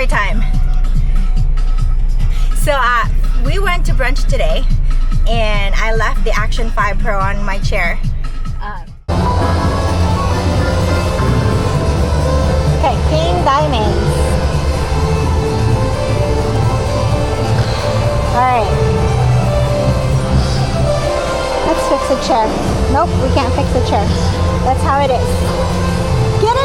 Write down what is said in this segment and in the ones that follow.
story time. So we went to brunch today, and I left the Action 5 Pro on my chair. Okay, King Diamonds. Alright. Let's fix the chair. Nope, we can't fix the chair. That's how it is. Get it!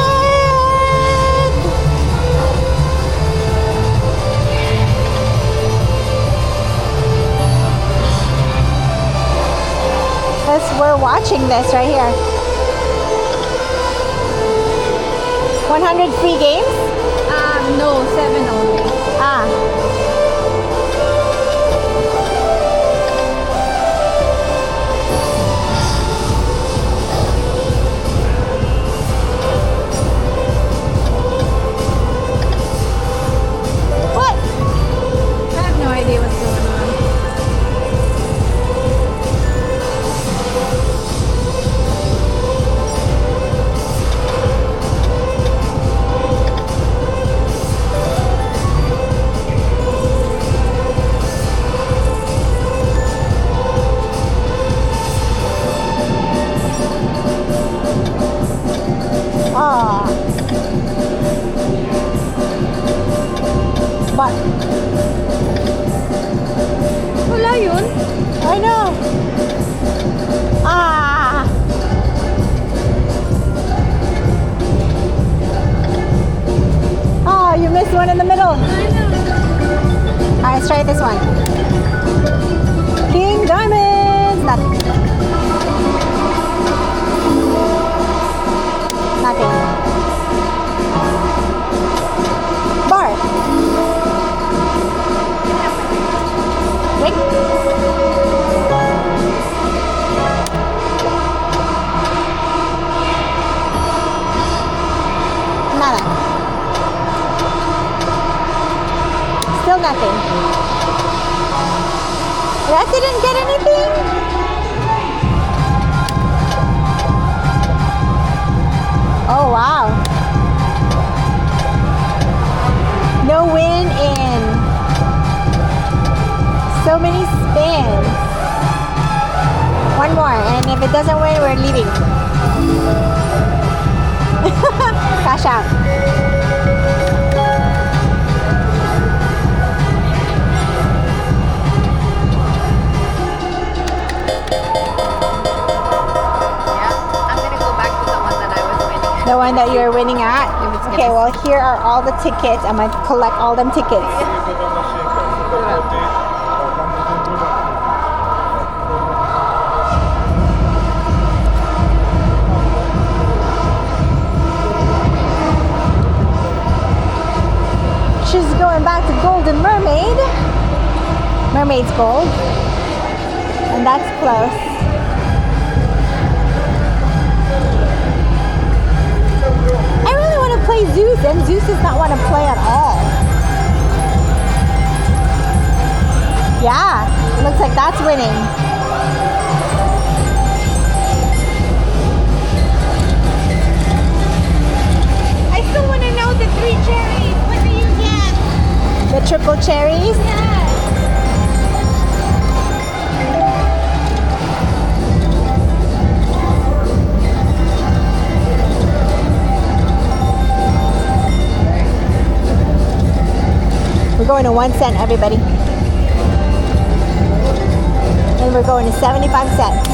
We're watching this right here. 100 free games? No, 7 only. What? I have no idea what's going on. But Wala yun. I know. Oh, you missed one in the middle. I know. Alright, let's try this one. King Diamonds. Nothing. Nothing. Bar. Ring. Nada. Still nothing. That didn't get anything? Oh wow. No win in so many spins. One more, and if it doesn't win, we're leaving. Cash out. The one that you're winning at? Okay, well here are all the tickets. I'm gonna collect all them tickets. She's going back to Golden Mermaid. Mermaid's gold. And that's close. I really want to play Zeus, and Zeus does not want to play at all. Yeah, it looks like that's winning. I still want to know the 3 cherries. What do you get? The triple cherries? Yeah. We're going to 1 cent, everybody. And we're going to 75 cents.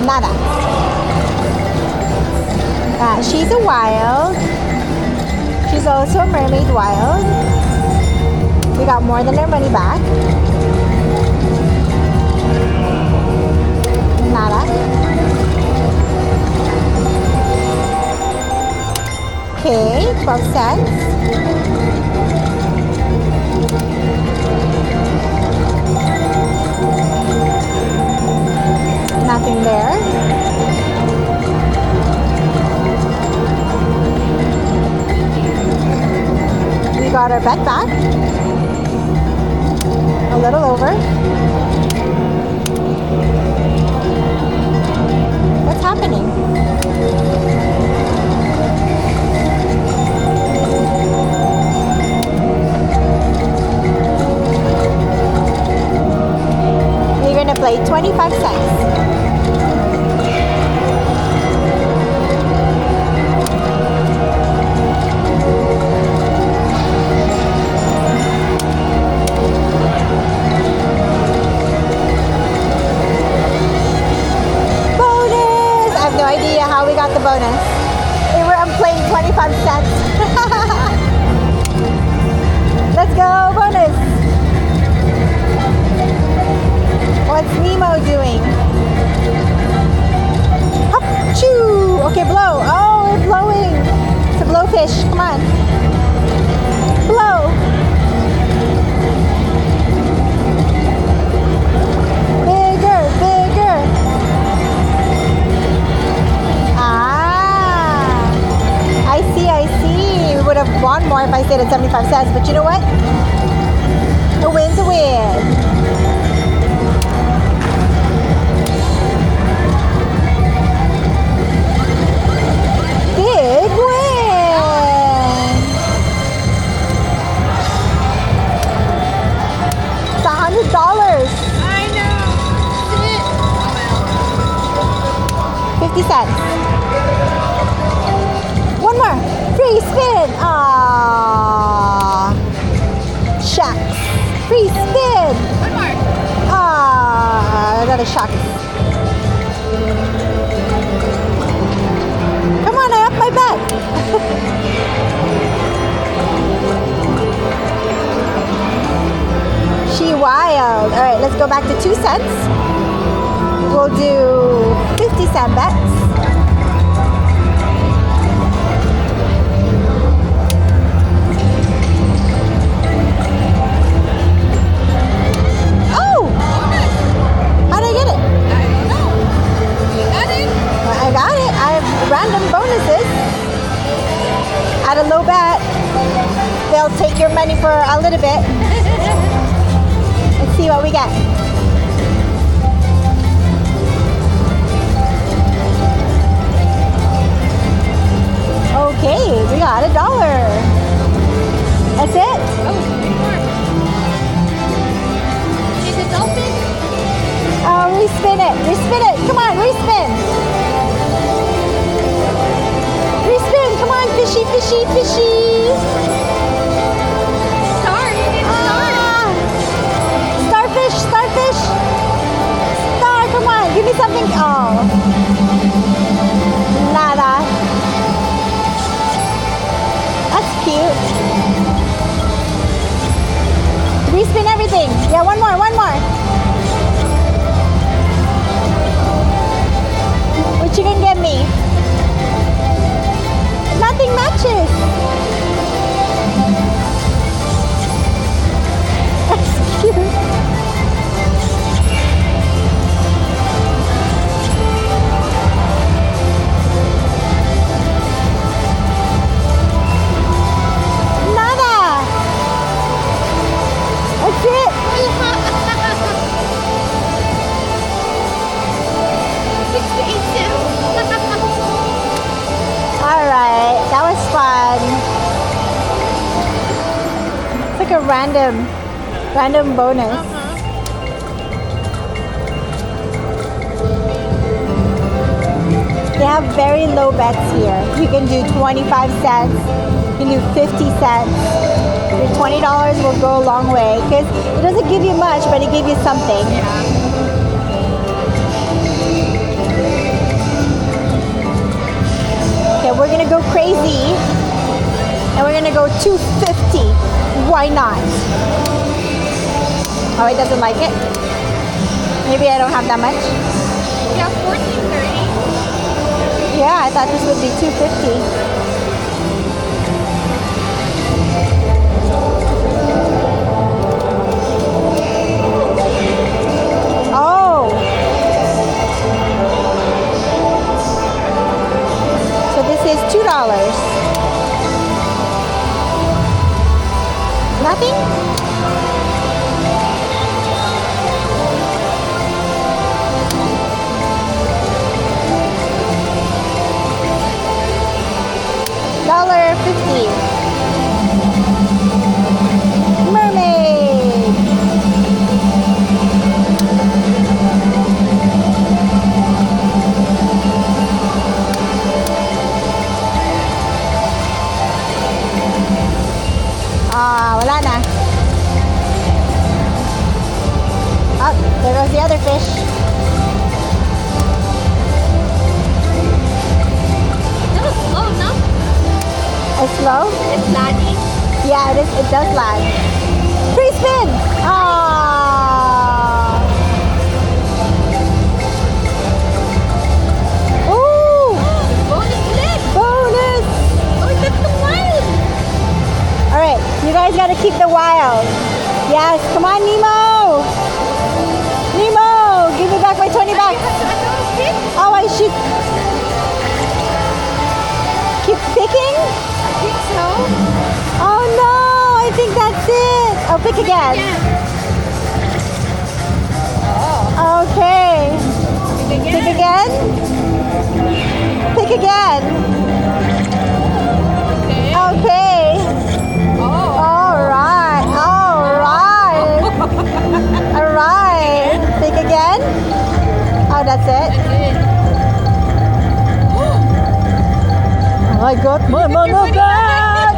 Nada. She's a wild. She's also a mermaid wild. We got more than our money back. Nada. Okay, 12 cents. Nothing there. We got our bet back. A little over. 25 cents. No idea how we got the bonus. I'm playing 25 cents. Let's go, bonus. What's Nemo doing? Hop, choo. Okay, blow. Oh, we're blowing. It's a blowfish. Come on. Blow. Bigger, bigger. I see. We would have won more if I stayed at 75 cents, but you know what? A win's a win. Big win. It's $100. I know. 50 cents. One more. Free spin. Aww. Shucks. Free spin. One more. Another shucks. Come on, I up my bet. She wild. All right, let's go back to 2 cents. We'll do 50-cent bets. Random bonuses at a low bet. They'll take your money for a little bit. Let's see what we get. Okay, we got $1. That's it? Oh, three more. Is it open? Oh, respin it. Respin it. Come on, respin. Come on, fishy, fishy, fishy. Star, you did star. Starfish, starfish. Star, come on, give me something. Oh. Nada. That's cute. Respin everything. Yeah, one more, one more. What you gonna get me? Nothing matches. That's cute. Nada. That's it. 68 cents. Alright, that was fun. It's like a random bonus. They have very low bets here. You can do 25 cents, you can do 50 cents. Your $20 will go a long way because it doesn't give you much, but it gives you something. Okay, we're gonna go crazy and we're gonna go 250. Why not? Oh, it doesn't like it? Maybe I don't have that much? Yeah, 14.30. Yeah, I thought this would be 250. Nothing? $1.50. Mermaid. slow? It's lagging. Yeah, it is. It does lag. Free spin! Ah! Ooh! Bonus flip. Bonus! Oh, that's the wild. Alright, you guys gotta keep the wild. Yes, come on, Nemo! Nemo! Give me back my 20 You bucks. have to announce it. Oh, I should keep picking? I think so. Oh no, I think that's it. Oh, pick again. Oh. Okay. Pick again. Pick again. Okay. Okay. Oh. Alright. Alright. Alright. Pick again. Oh, that's it. That's it. I got my money back.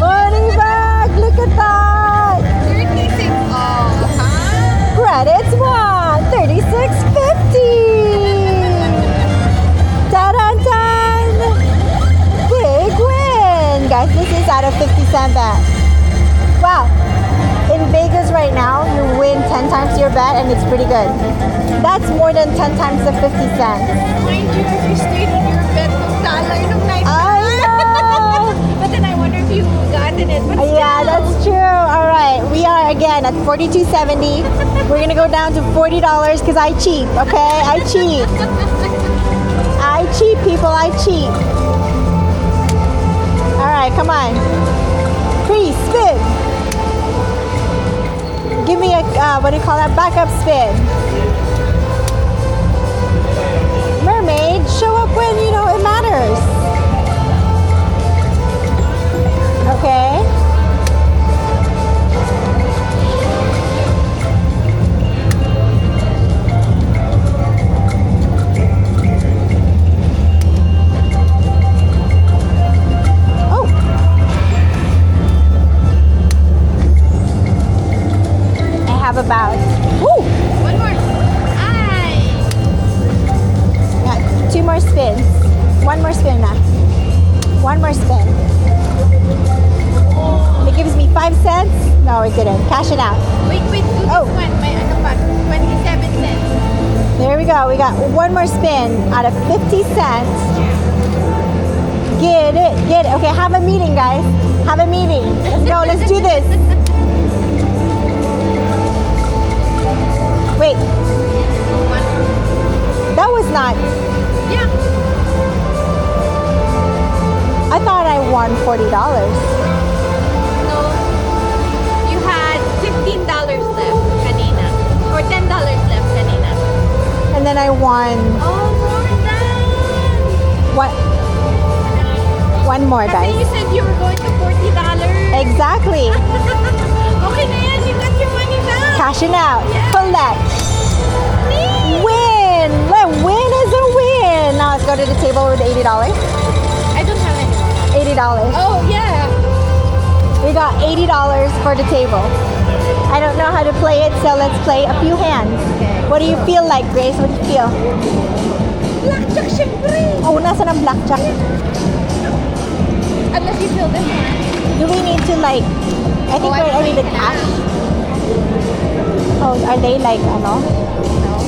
Money back. Look at that. 36. Oh, huh? Credits won. 36.50. Ta-da-dan. Big win. Guys, this is out of 50-cent bet. Wow. In Vegas right now, you win 10 times your bet and it's pretty good. That's more than 10 times the 50 cents. Mind you, if you stayed on your bet ng dollar nung night. I know. But then I wonder if you gotten it. But Yeah, still. that's true. All right, we are again at $42.70. We're gonna go down to $40 because I cheat. Okay, I cheat. I cheat, people. I cheat. All right, come on. Free spin. Give me a what do you call that? Backup spin. Mermaid, show up when you know it matters. Okay. Oh. I have about woo, One more. Ay. got 2 more spins. 1 more spin na. 1 more spin. And it gives me 5 cents. No, it didn't. Cash it out. Wait, do this Oh. one. May ano pa? 27 cents. There we go. We got 1 more spin out of 50 cents. Get it, get it. Okay, have a meeting, guys. Have a meeting. Let's go. Let's do this. Wait, One. that was not. Yeah. I thought I won $40. No. You had $15 left kanina. Or $10 left kanina. And then I won Oh, more than. one more, Kasi guys. you said you were going to $40. Exactly. Okay na yan. You got your money back. Cashing out. Yeah. Collect. Please. Win. Let win is a win. Now let's go to the table with $80. I don't have any. $80. Oh, yeah. We got $80 for the table. I don't know how to play it, so let's play a few hands. Okay. What do you feel like, Grace? What do you feel? Blackjack, syempre. Oh, nasa ng blackjack? Unless you feel this one. Do we need to like, I think Oh, I we're don't only the think cash. so. Oh, are they like, ano? No.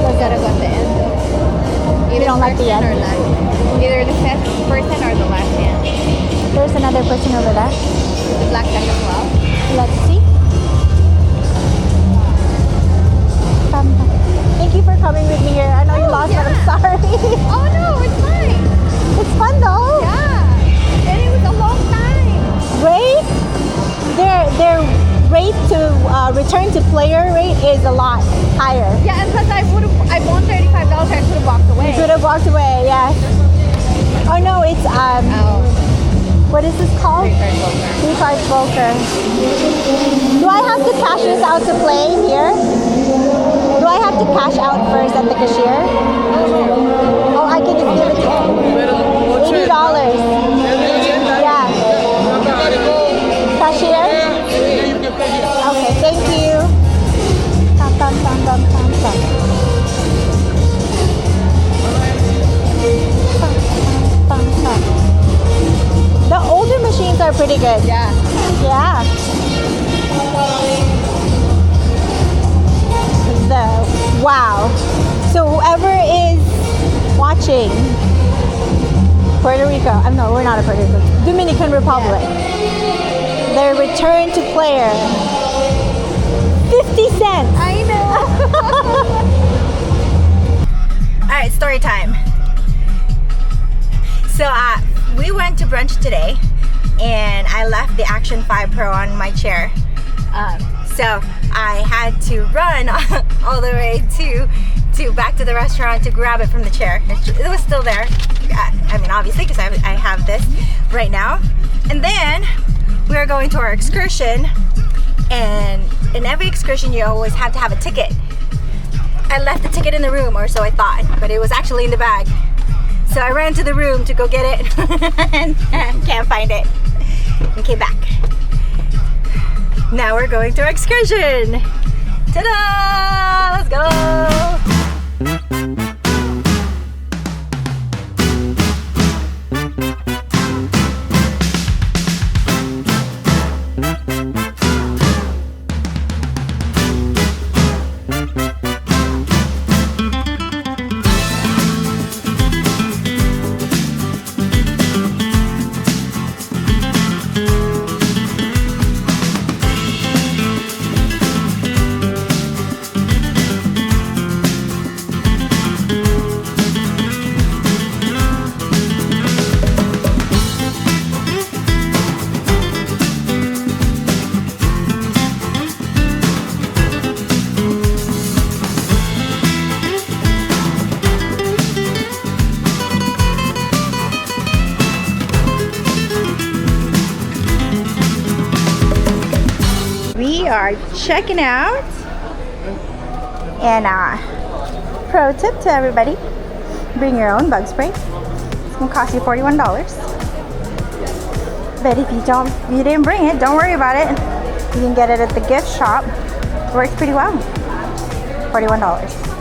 We gotta go at the end. You don't like the first end? or last. Either the first person or the last hand. There's another person over there. The blackjack as well. Let's see. Thank you for coming with me here. I know you Oh, lost, yeah. but I'm sorry. Oh no, it's fine. It's fun though. Yeah. And it was a long time. Rate, their rate to return to player rate is a lot higher. Yeah, and plus I won $35. I could have walked away. You could have walked away, yes. Oh no, it's Oh, what is this called? three card poker. 3 card poker. Do I have to cash this out to play here? Do I have to cash out first at the cashier? Oh, I can just give it to $80. Yeah. Cashier? Okay, thank you. Tam, tam, tam, tam, tam, tam. pretty good. Yeah. Yeah. Wow. So whoever is watching Puerto Rico, no, we're not a Puerto Rico, Dominican Republic, their return to player, 50 cents. I know. All right, story time. So we went to brunch today, and I left the Action 5 Pro on my chair. So I had to run all the way to back to the restaurant to grab it from the chair. It was still there. I mean, obviously, because I have this right now. And then we are going to our excursion, and in every excursion you always have to have a ticket. I left the ticket in the room, or so I thought, but it was actually in the bag. So I ran to the room to go get it and can't find it, and came back. Now we're going to our excursion. Ta-da! Let's go! We are checking out, and pro tip to everybody, bring your own bug spray. It's gonna cost you $41, but if you didn't bring it, don't worry about it. You can get it at the gift shop. It works pretty well. $41.